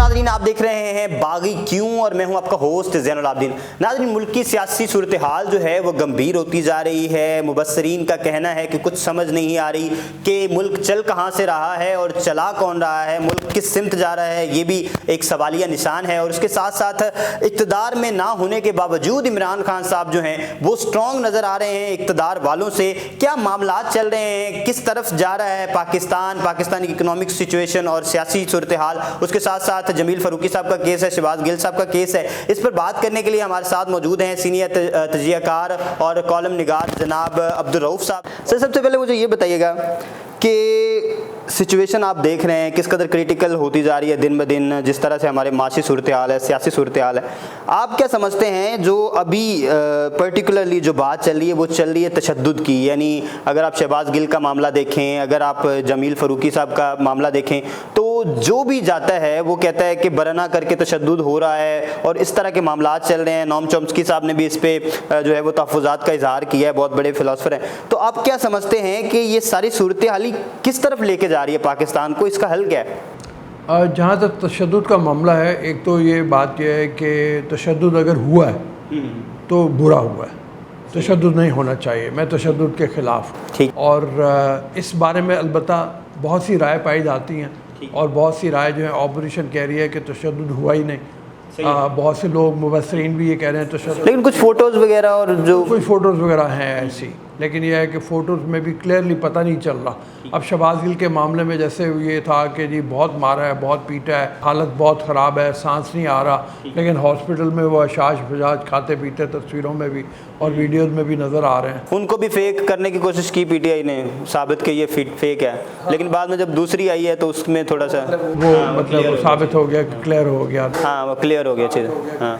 ناظرین، آپ دیکھ رہے ہیں باغی کیوں اور میں ہوں آپ کا ہوسٹ زین العابدین۔ ناظرین، ملک کی سیاسی صورتحال جو ہے وہ گمبھیر ہوتی جا رہی ہے۔ مبصرین کا کہنا ہے کہ کچھ سمجھ نہیں آ رہی کہ ملک چل کہاں سے رہا ہے اور چلا کون رہا ہے، ملک کس سمت جا رہا ہے، یہ بھی ایک سوالیہ نشان ہے۔ اور اس کے ساتھ ساتھ اقتدار میں نہ ہونے کے باوجود عمران خان صاحب جو ہیں وہ اسٹرانگ نظر آ رہے ہیں اقتدار والوں سے۔ کیا معاملات چل رہے ہیں، کس طرف جا رہا ہے پاکستان کی اکنامک سچویشن اور سیاسی صورتحال، اس کے ساتھ ساتھ جمیل فاروقی صاحب کا کیس ہے، شہباز گل صاحب کا کیس ہے، اس پر بات کرنے کے لیے ہمارے ساتھ موجود ہیں سینئر تجزیہ کار اور کالم نگار جناب عبدالرؤف صاحب۔ سر، سب سے پہلے مجھے یہ بتائیے گا کہ سچویشن آپ دیکھ رہے ہیں کس قدر کریٹیکل ہوتی جا رہی ہے دن بدن، جس طرح سے ہمارے معاشی صورتحال ہے، سیاسی صورتحال ہے، آپ کیا سمجھتے ہیں جو ابھی پرٹیکولرلی جو بات چل رہی ہے وہ چل رہی ہے تشدد کی؟ یعنی اگر آپ شہباز گل کا معاملہ دیکھیں، اگر آپ جمیل فاروقی صاحب کا معاملہ دیکھیں، تو جو بھی جاتا ہے وہ کہتا ہے کہ برہنہ کر کے تشدد ہو رہا ہے اور اس طرح کے معاملات چل رہے ہیں۔ نوم چومسکی صاحب نے بھی اس پہ جو ہے وہ تحفظات کا اظہار کیا ہے، بہت بڑے فلاسفر ہیں۔ تو آپ کیا سمجھتے ہیں کہ یہ ساری صورتحالی کس طرف لے کے جا رہی ہے پاکستان کو، اس کا حل کیا ہے؟ جہاں تک تشدد کا معاملہ ہے، ایک تو یہ بات یہ ہے کہ تشدد اگر ہوا ہے تو برا ہوا ہے، تشدد نہیں ہونا چاہیے، میں تشدد کے خلاف ہوں۔ اور اس بارے میں البتہ بہت سی رائے پائی جاتی ہیں اور بہت سی رائے جو ہے اپوزیشن کہہ رہی ہے کہ تشدد ہوا ہی نہیں، بہت سے لوگ مبصرین بھی یہ کہہ رہے ہیں تشدد، لیکن کچھ فوٹوز وغیرہ اور جو کچھ فوٹوز وغیرہ ہیں ایسی، لیکن یہ ہے کہ فوٹوز میں بھی کلیئرلی پتہ نہیں چل رہا۔ اب شہباز گل کے معاملے میں جیسے یہ تھا کہ جی بہت مارا ہے، بہت پیٹا ہے، حالت بہت خراب ہے، سانس نہیں آ رہا، لیکن ہاسپٹل میں وہ اشاش بجاج کھاتے پیتے تصویروں میں بھی اور ویڈیوز میں بھی نظر آ رہے ہیں۔ ان کو بھی فیک کرنے کی کوشش کی پی ٹی آئی نے، ثابت کہ یہ فیک ہے، لیکن بعد میں جب دوسری آئی ہے تو اس میں تھوڑا سا وہ مطلب ثابت ہو گیا کہ کلیئر ہو گیا، ہاں وہ کلیئر ہو گیا چیز۔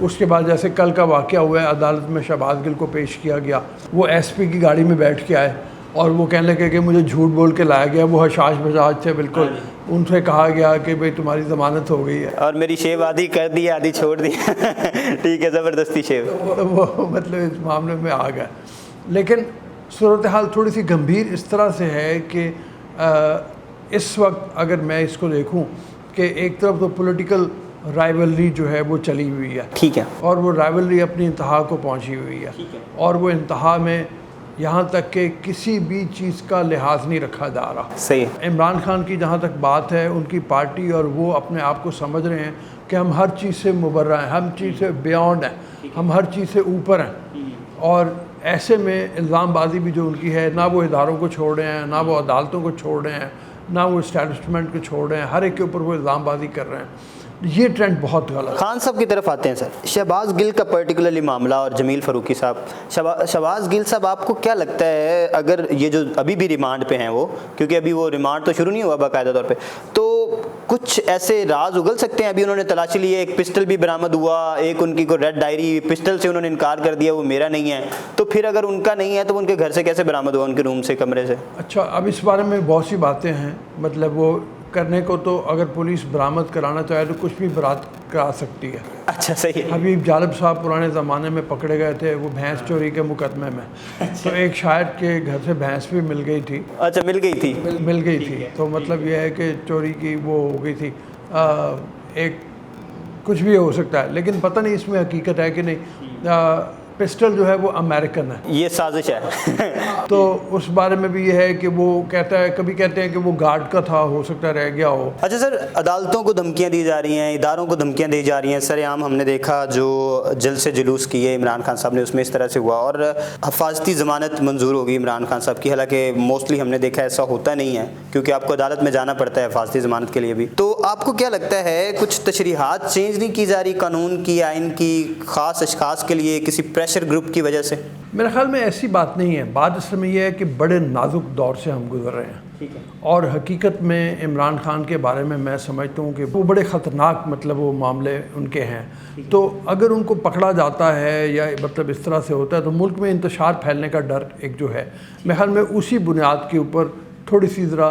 اس کے بعد جیسے کل کا واقعہ ہوا ہے، عدالت میں شہباز گل کو پیش کیا گیا، وہ ایس پی کی گاڑی میں بیٹھ کے آئے اور وہ کہنے لگے کہ مجھے جھوٹ بول کے لایا گیا، وہ حشاش بجاج تھے بالکل، ان سے کہا گیا کہ بھئی تمہاری ضمانت ہو گئی ہے اور میری شیو آدھی کر دی آدھی چھوڑ دی ٹھیک ہے، زبردستی شیو، وہ مطلب اس معاملے میں آ گیا۔ لیکن صورتحال تھوڑی سی گمبھیر اس طرح سے ہے کہ اس وقت اگر میں اس کو دیکھوں کہ ایک طرف تو پولیٹیکل رائیولری جو ہے وہ چلی ہوئی ہے، ٹھیک ہے، اور وہ رائیولری اپنی انتہا کو پہنچی ہوئی ہے، اور وہ انتہا میں یہاں تک کہ کسی بھی چیز کا لحاظ نہیں رکھا جا رہا۔ صحیح۔ عمران خان کی جہاں تک بات ہے، ان کی پارٹی اور وہ اپنے آپ کو سمجھ رہے ہیں کہ ہم ہر چیز سے مبرہ ہیں، ہم چیز سے بیانڈ ہیں، ہم ہر چیز سے اوپر ہیں، اور ایسے میں الزام بازی بھی جو ان کی ہے، نہ وہ اداروں کو چھوڑ رہے ہیں، نہ وہ عدالتوں کو چھوڑ رہے ہیں، نہ وہ اسٹیبلشمنٹ کو چھوڑ رہے ہیں، ہر ایک کے اوپر وہ الزام بازی کر رہے ہیں۔ یہ ٹرینڈ بہت غلط۔ خان صاحب کی طرف آتے ہیں سر، شہباز گل کا پرٹیکولرلی معاملہ اور جمیل فاروقی صاحب، شہباز گل صاحب آپ کو کیا لگتا ہے اگر یہ جو ابھی بھی ریمانڈ پہ ہیں وہ، کیونکہ ابھی وہ ریمانڈ تو شروع نہیں ہوا باقاعدہ طور پہ، تو کچھ ایسے راز اگل سکتے ہیں؟ ابھی انہوں نے تلاشی لی ہے، ایک پسٹل بھی برآمد ہوا، ایک ان کی کوئی ریڈ ڈائری، پسٹل سے انہوں نے انکار کر دیا وہ میرا نہیں ہے، تو پھر اگر ان کا نہیں ہے تو ان کے گھر سے کیسے برآمد ہوا، ان کے روم سے، کمرے سے؟ اچھا، اب اس بارے میں بہت سی باتیں ہیں، مطلب وہ کرنے کو تو اگر پولیس برآمد کرانا چاہے تو کچھ بھی برآمد کرا سکتی ہے۔ اچھا، صحیح ہے۔ حبیب جالب صاحب پرانے زمانے میں پکڑے گئے تھے وہ بھینس چوری کے مقدمے میں، تو ایک شاعر کے گھر سے بھینس بھی مل گئی تھی۔ اچھا، مل گئی تھی، تو مطلب یہ ہے کہ چوری کی وہ ہو گئی تھی، ایک کچھ بھی ہو سکتا ہے، لیکن پتہ نہیں اس میں حقیقت ہے کہ نہیں۔ پسٹل جو ہے وہ امریکن ہے، یہ سازش ہے تو اس بارے میں بھی یہ ہے کہ وہ کہتا ہے، کبھی کہتے ہیں کہ وہ گارڈ کا تھا، ہو سکتا ہے رہ گیا ہو۔ اچھا سر، عدالتوں کو دھمکیاں دی جا رہی ہیں، اداروں کو دھمکیاں دی جا رہی ہیں، سر عام ہم نے دیکھا جو جلد سے جلوس کیے عمران خان صاحب نے، اس میں اس طرح سے ہوا، اور حفاظتی ضمانت منظور ہوگی عمران خان صاحب کی، حالانکہ موسٹلی ہم نے دیکھا ایسا ہوتا نہیں ہے کیونکہ آپ کو عدالت میں جانا پڑتا ہے حفاظتی ضمانت کے لیے بھی۔ تو آپ کو کیا لگتا ہے کچھ تشریحات چینج نہیں کی جا رہی قانون کی، آئین کی، خاص اشخاص کے لیے کسی پریشر گروپ کی وجہ سے؟ میرے خیال میں ایسی بات نہیں ہے، بات اصل میں یہ ہے کہ بڑے نازک دور سے ہم گزر رہے ہیں، اور حقیقت میں عمران خان کے بارے میں میں سمجھتا ہوں کہ وہ بڑے خطرناک مطلب وہ معاملے ان کے ہیں، تو اگر ان کو پکڑا جاتا ہے یا مطلب اس طرح سے ہوتا ہے تو ملک میں انتشار پھیلنے کا ڈر ایک جو ہے، میرے خیال میں اسی بنیاد کے اوپر تھوڑی سی ذرا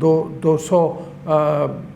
200